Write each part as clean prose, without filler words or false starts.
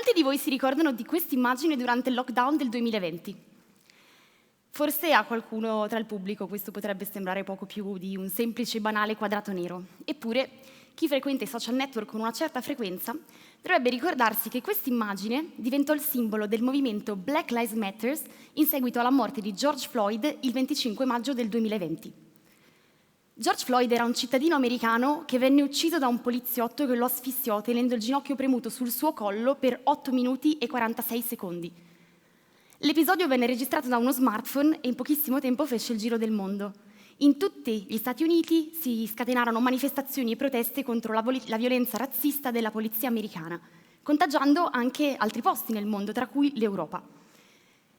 Quanti di voi si ricordano di questa immagine durante il lockdown del 2020? Forse a qualcuno tra il pubblico questo potrebbe sembrare poco più di un semplice e banale quadrato nero. Eppure, chi frequenta i social network con una certa frequenza dovrebbe ricordarsi che questa immagine diventò il simbolo del movimento Black Lives Matter in seguito alla morte di George Floyd il 25 maggio del 2020. George Floyd era un cittadino americano che venne ucciso da un poliziotto che lo asfissiò tenendo il ginocchio premuto sul suo collo per 8 minuti e 46 secondi. L'episodio venne registrato da uno smartphone e in pochissimo tempo fece il giro del mondo. In tutti gli Stati Uniti si scatenarono manifestazioni e proteste contro la violenza razzista della polizia americana, contagiando anche altri posti nel mondo, tra cui l'Europa.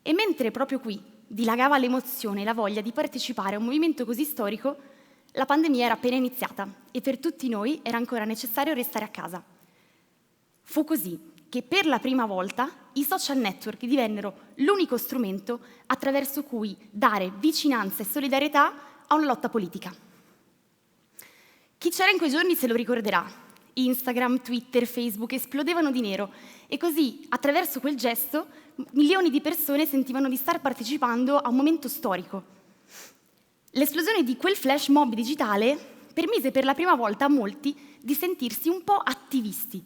E mentre proprio qui dilagava l'emozione e la voglia di partecipare a un movimento così storico, la pandemia era appena iniziata e per tutti noi era ancora necessario restare a casa. Fu così che per la prima volta i social network divennero l'unico strumento attraverso cui dare vicinanza e solidarietà a una lotta politica. Chi c'era in quei giorni se lo ricorderà. Instagram, Twitter, Facebook esplodevano di nero e così, attraverso quel gesto, milioni di persone sentivano di star partecipando a un momento storico. L'esplosione di quel flash mob digitale permise per la prima volta a molti di sentirsi un po' attivisti,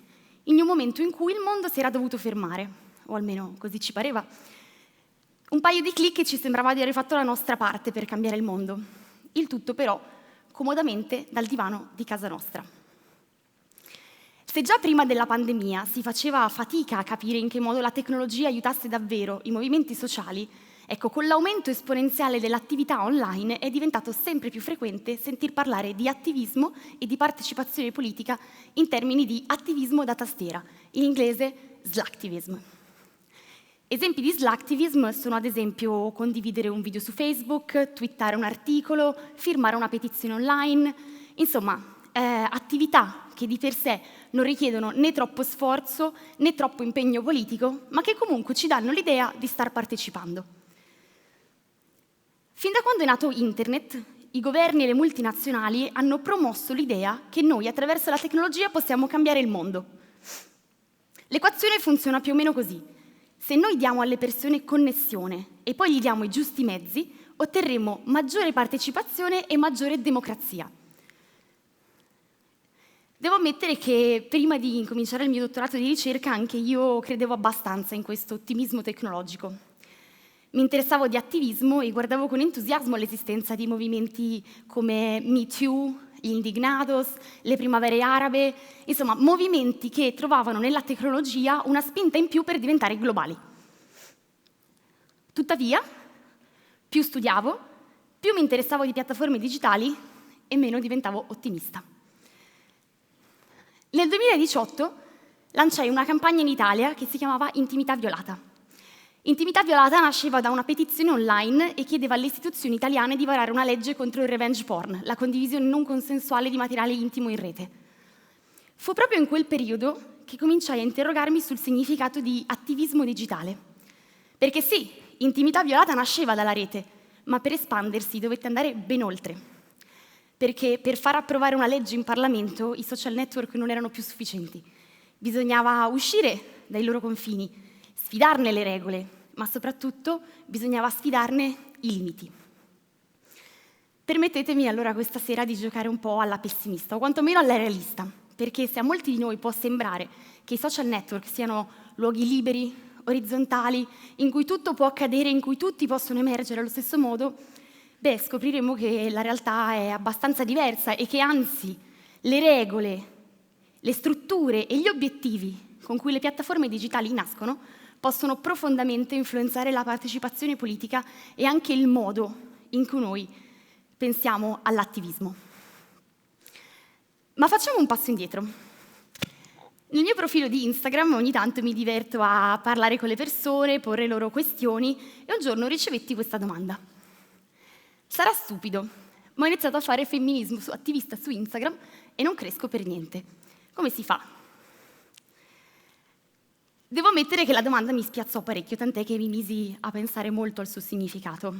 in un momento in cui il mondo si era dovuto fermare, o almeno così ci pareva. Un paio di clic e ci sembrava di aver fatto la nostra parte per cambiare il mondo. Il tutto però comodamente dal divano di casa nostra. Se già prima della pandemia si faceva fatica a capire in che modo la tecnologia aiutasse davvero i movimenti sociali, ecco, con l'aumento esponenziale dell'attività online è diventato sempre più frequente sentir parlare di attivismo e di partecipazione politica in termini di attivismo da tastiera, in inglese slacktivism. Esempi di slacktivism sono ad esempio condividere un video su Facebook, twittare un articolo, firmare una petizione online, insomma, attività che di per sé non richiedono né troppo sforzo né troppo impegno politico, ma che comunque ci danno l'idea di star partecipando. Fin da quando è nato Internet, i governi e le multinazionali hanno promosso l'idea che noi attraverso la tecnologia possiamo cambiare il mondo. L'equazione funziona più o meno così. Se noi diamo alle persone connessione e poi gli diamo i giusti mezzi, otterremo maggiore partecipazione e maggiore democrazia. Devo ammettere che prima di incominciare il mio dottorato di ricerca anche io credevo abbastanza in questo ottimismo tecnologico. Mi interessavo di attivismo e guardavo con entusiasmo l'esistenza di movimenti come Me Too, gli Indignados, le primavere arabe, insomma, movimenti che trovavano nella tecnologia una spinta in più per diventare globali. Tuttavia, più studiavo, più mi interessavo di piattaforme digitali e meno diventavo ottimista. Nel 2018 lanciai una campagna in Italia che si chiamava Intimità Violata. Intimità Violata nasceva da una petizione online e chiedeva alle istituzioni italiane di varare una legge contro il revenge porn, la condivisione non consensuale di materiale intimo in rete. Fu proprio in quel periodo che cominciai a interrogarmi sul significato di attivismo digitale. Perché sì, Intimità Violata nasceva dalla rete, ma per espandersi dovette andare ben oltre. Perché per far approvare una legge in Parlamento i social network non erano più sufficienti. Bisognava uscire dai loro confini, sfidarne le regole, ma soprattutto bisognava sfidarne i limiti. Permettetemi allora questa sera di giocare un po' alla pessimista, o quantomeno alla realista, perché se a molti di noi può sembrare che i social network siano luoghi liberi, orizzontali, in cui tutto può accadere, in cui tutti possono emergere allo stesso modo, scopriremo che la realtà è abbastanza diversa e che anzi le regole, le strutture e gli obiettivi con cui le piattaforme digitali nascono possono profondamente influenzare la partecipazione politica e anche il modo in cui noi pensiamo all'attivismo. Ma facciamo un passo indietro. Nel mio profilo di Instagram ogni tanto mi diverto a parlare con le persone, porre loro questioni e un giorno ricevetti questa domanda. Sarà stupido, ma ho iniziato a fare femminismo attivista su Instagram e non cresco per niente. Come si fa? Devo ammettere che la domanda mi spiazzò parecchio, tant'è che mi misi a pensare molto al suo significato.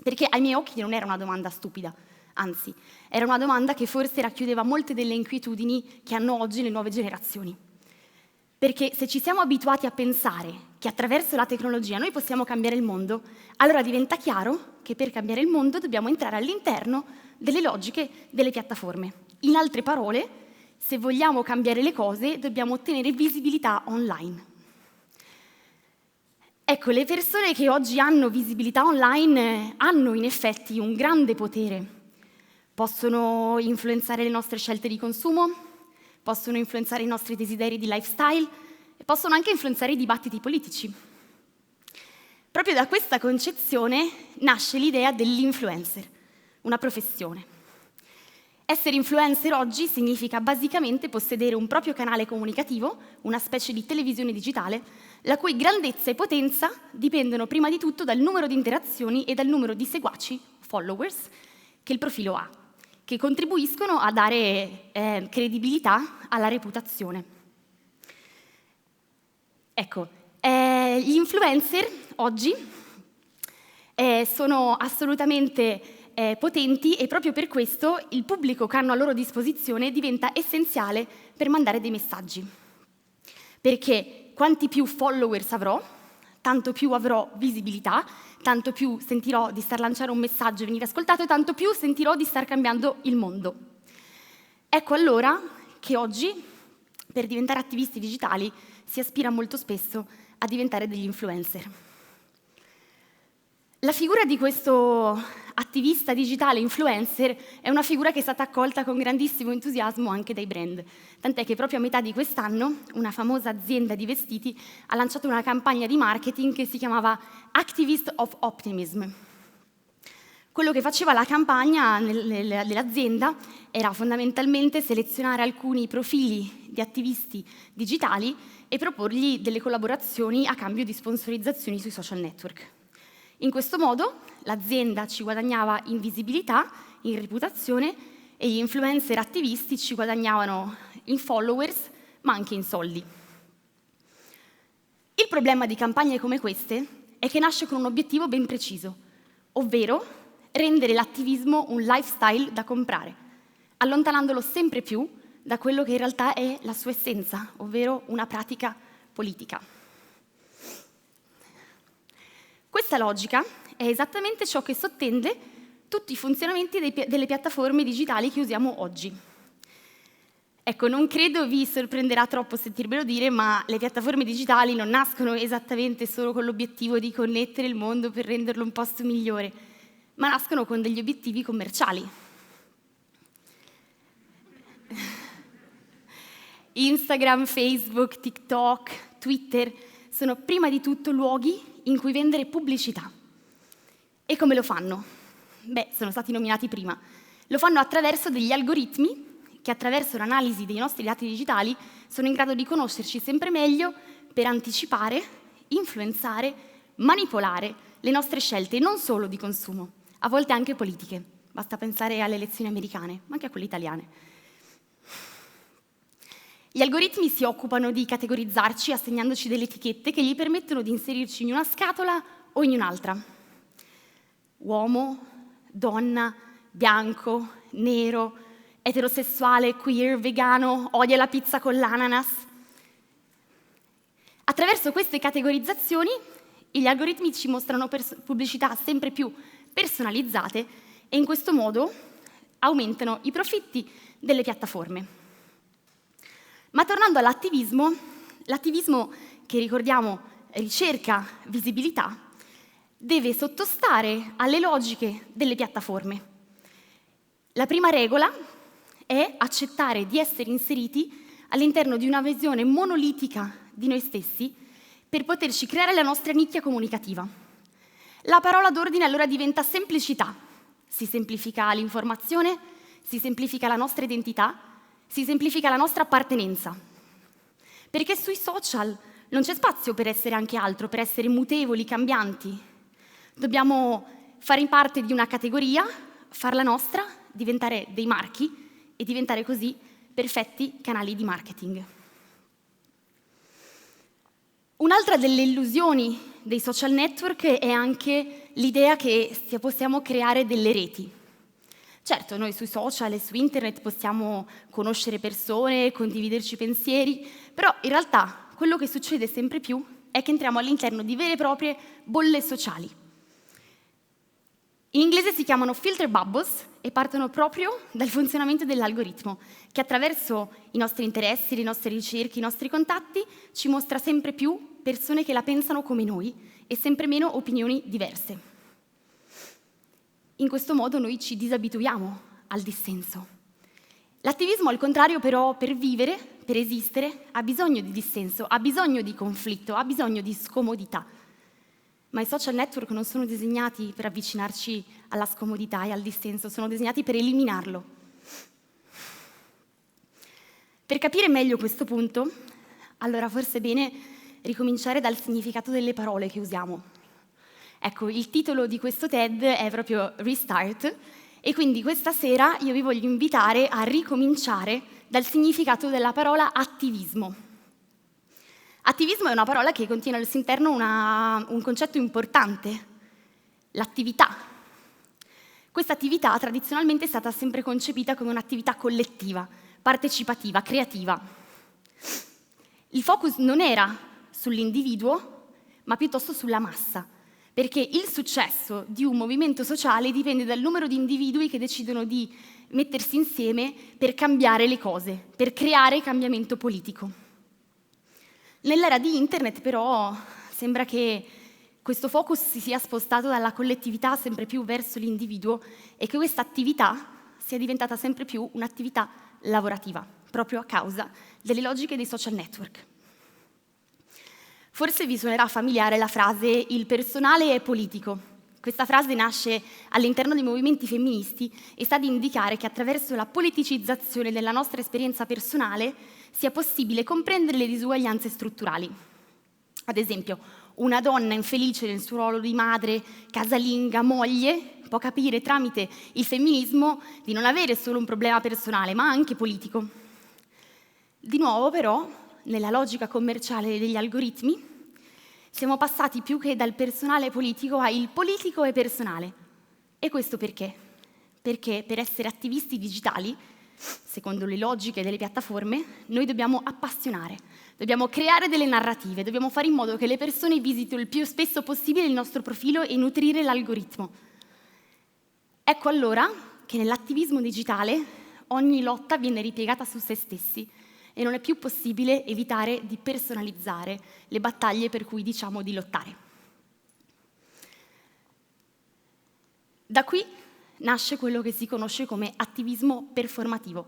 Perché ai miei occhi non era una domanda stupida, anzi, era una domanda che forse racchiudeva molte delle inquietudini che hanno oggi le nuove generazioni. Perché se ci siamo abituati a pensare che attraverso la tecnologia noi possiamo cambiare il mondo, allora diventa chiaro che per cambiare il mondo dobbiamo entrare all'interno delle logiche delle piattaforme. In altre parole, se vogliamo cambiare le cose, dobbiamo ottenere visibilità online. Ecco, le persone che oggi hanno visibilità online hanno in effetti un grande potere. Possono influenzare le nostre scelte di consumo, possono influenzare i nostri desideri di lifestyle e possono anche influenzare i dibattiti politici. Proprio da questa concezione nasce l'idea dell'influencer, una professione. Essere influencer oggi significa basicamente possedere un proprio canale comunicativo, una specie di televisione digitale, la cui grandezza e potenza dipendono prima di tutto dal numero di interazioni e dal numero di seguaci, followers, che il profilo ha, che contribuiscono a dare credibilità alla reputazione. Ecco, gli influencer oggi sono assolutamente potenti e proprio per questo il pubblico che hanno a loro disposizione diventa essenziale per mandare dei messaggi. Perché quanti più followers avrò, tanto più avrò visibilità, tanto più sentirò di star lanciare un messaggio e venire ascoltato e tanto più sentirò di star cambiando il mondo. Ecco allora che oggi, per diventare attivisti digitali, si aspira molto spesso a diventare degli influencer. La figura di questo attivista digitale influencer è una figura che è stata accolta con grandissimo entusiasmo anche dai brand, tant'è che proprio a metà di quest'anno una famosa azienda di vestiti ha lanciato una campagna di marketing che si chiamava Activist of Optimism. Quello che faceva la campagna dell'azienda era fondamentalmente selezionare alcuni profili di attivisti digitali e proporgli delle collaborazioni a cambio di sponsorizzazioni sui social network. In questo modo l'azienda ci guadagnava in visibilità, in reputazione e gli influencer attivisti ci guadagnavano in followers, ma anche in soldi. Il problema di campagne come queste è che nasce con un obiettivo ben preciso, ovvero rendere l'attivismo un lifestyle da comprare, allontanandolo sempre più da quello che in realtà è la sua essenza, ovvero una pratica politica. Questa logica è esattamente ciò che sottende tutti i funzionamenti delle piattaforme digitali che usiamo oggi. Ecco, non credo vi sorprenderà troppo sentirmelo dire, ma le piattaforme digitali non nascono esattamente solo con l'obiettivo di connettere il mondo per renderlo un posto migliore, ma nascono con degli obiettivi commerciali. Instagram, Facebook, TikTok, Twitter sono prima di tutto luoghi in cui vendere pubblicità. E come lo fanno? Beh, sono stati nominati prima. Lo fanno attraverso degli algoritmi che attraverso l'analisi dei nostri dati digitali sono in grado di conoscerci sempre meglio per anticipare, influenzare, manipolare le nostre scelte, non solo di consumo, a volte anche politiche. Basta pensare alle elezioni americane, ma anche a quelle italiane. Gli algoritmi si occupano di categorizzarci assegnandoci delle etichette che gli permettono di inserirci in una scatola o in un'altra. Uomo, donna, bianco, nero, eterosessuale, queer, vegano, odia la pizza con l'ananas. Attraverso queste categorizzazioni gli algoritmi ci mostrano pubblicità sempre più personalizzate e in questo modo aumentano i profitti delle piattaforme. Ma tornando all'attivismo, l'attivismo che ricordiamo ricerca visibilità, deve sottostare alle logiche delle piattaforme. La prima regola è accettare di essere inseriti all'interno di una visione monolitica di noi stessi per poterci creare la nostra nicchia comunicativa. La parola d'ordine allora diventa semplicità. Si semplifica l'informazione, si semplifica la nostra identità, si semplifica la nostra appartenenza. Perché sui social non c'è spazio per essere anche altro, per essere mutevoli, cambianti. Dobbiamo fare parte di una categoria, farla nostra, diventare dei marchi e diventare così perfetti canali di marketing. Un'altra delle illusioni dei social network è anche l'idea che possiamo creare delle reti. Certo, noi sui social e su internet possiamo conoscere persone, condividerci pensieri, però in realtà quello che succede sempre più è che entriamo all'interno di vere e proprie bolle sociali. In inglese si chiamano filter bubbles e partono proprio dal funzionamento dell'algoritmo, che attraverso i nostri interessi, le nostre ricerche, i nostri contatti, ci mostra sempre più persone che la pensano come noi e sempre meno opinioni diverse. In questo modo noi ci disabituiamo al dissenso. L'attivismo, al contrario, però, per vivere, per esistere, ha bisogno di dissenso, ha bisogno di conflitto, ha bisogno di scomodità. Ma i social network non sono disegnati per avvicinarci alla scomodità e al dissenso, sono disegnati per eliminarlo. Per capire meglio questo punto, allora forse è bene ricominciare dal significato delle parole che usiamo. Ecco, il titolo di questo TED è proprio Restart, e quindi questa sera io vi voglio invitare a ricominciare dal significato della parola attivismo. Attivismo è una parola che contiene al suo interno un concetto importante, l'attività. Questa attività tradizionalmente è stata sempre concepita come un'attività collettiva, partecipativa, creativa. Il focus non era sull'individuo, ma piuttosto sulla massa, perché il successo di un movimento sociale dipende dal numero di individui che decidono di mettersi insieme per cambiare le cose, per creare cambiamento politico. Nell'era di Internet, però, sembra che questo focus si sia spostato dalla collettività sempre più verso l'individuo e che questa attività sia diventata sempre più un'attività lavorativa, proprio a causa delle logiche dei social network. Forse vi suonerà familiare la frase «il personale è politico». Questa frase nasce all'interno dei movimenti femministi e sta ad indicare che attraverso la politicizzazione della nostra esperienza personale sia possibile comprendere le disuguaglianze strutturali. Ad esempio, una donna infelice nel suo ruolo di madre, casalinga, moglie, può capire tramite il femminismo di non avere solo un problema personale, ma anche politico. Di nuovo, però, nella logica commerciale degli algoritmi, siamo passati più che dal personale politico a il politico e personale. E questo perché? Perché per essere attivisti digitali, secondo le logiche delle piattaforme, noi dobbiamo appassionare, dobbiamo creare delle narrative, dobbiamo fare in modo che le persone visitino il più spesso possibile il nostro profilo e nutrire l'algoritmo. Ecco allora che nell'attivismo digitale ogni lotta viene ripiegata su se stessi e non è più possibile evitare di personalizzare le battaglie per cui diciamo di lottare. Da qui nasce quello che si conosce come attivismo performativo.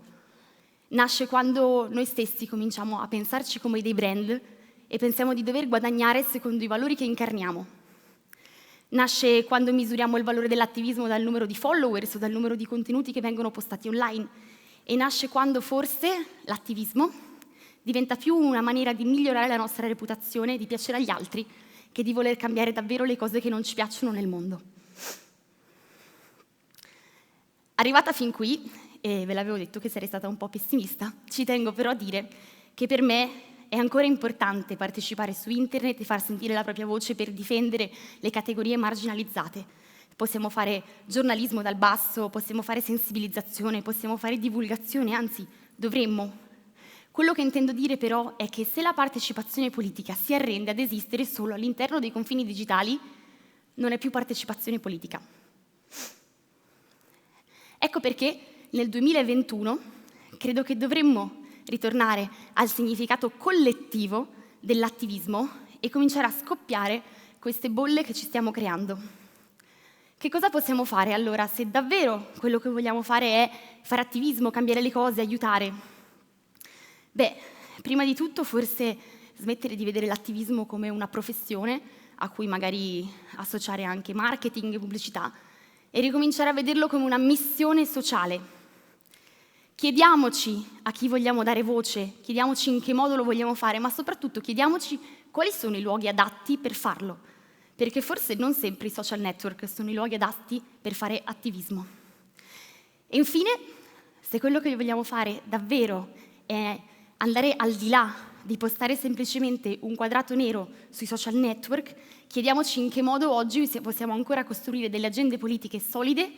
Nasce quando noi stessi cominciamo a pensarci come dei brand e pensiamo di dover guadagnare secondo i valori che incarniamo. Nasce quando misuriamo il valore dell'attivismo dal numero di followers o dal numero di contenuti che vengono postati online. E nasce quando forse l'attivismo diventa più una maniera di migliorare la nostra reputazione, di piacere agli altri, che di voler cambiare davvero le cose che non ci piacciono nel mondo. Arrivata fin qui, e ve l'avevo detto che sarei stata un po' pessimista, ci tengo però a dire che per me è ancora importante partecipare su internet e far sentire la propria voce per difendere le categorie marginalizzate. Possiamo fare giornalismo dal basso, possiamo fare sensibilizzazione, possiamo fare divulgazione, anzi, dovremmo. Quello che intendo dire però è che se la partecipazione politica si arrende ad esistere solo all'interno dei confini digitali, non è più partecipazione politica. Ecco perché nel 2021 credo che dovremmo ritornare al significato collettivo dell'attivismo e cominciare a scoppiare queste bolle che ci stiamo creando. Che cosa possiamo fare allora se davvero quello che vogliamo fare è fare attivismo, cambiare le cose, aiutare? Beh, prima di tutto forse smettere di vedere l'attivismo come una professione a cui magari associare anche marketing e pubblicità e ricominciare a vederlo come una missione sociale. Chiediamoci a chi vogliamo dare voce, chiediamoci in che modo lo vogliamo fare, ma soprattutto chiediamoci quali sono i luoghi adatti per farlo. Perché forse non sempre i social network sono i luoghi adatti per fare attivismo. E infine, se quello che vogliamo fare davvero è andare al di là di postare semplicemente un quadrato nero sui social network, chiediamoci in che modo oggi possiamo ancora costruire delle agende politiche solide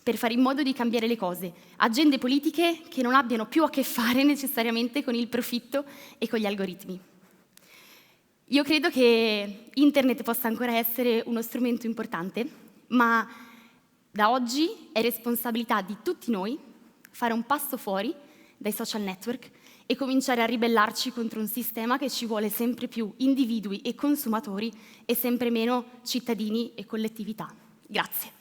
per fare in modo di cambiare le cose. Agende politiche che non abbiano più a che fare necessariamente con il profitto e con gli algoritmi. Io credo che internet possa ancora essere uno strumento importante, ma da oggi è responsabilità di tutti noi fare un passo fuori dai social network e cominciare a ribellarci contro un sistema che ci vuole sempre più individui e consumatori e sempre meno cittadini e collettività. Grazie.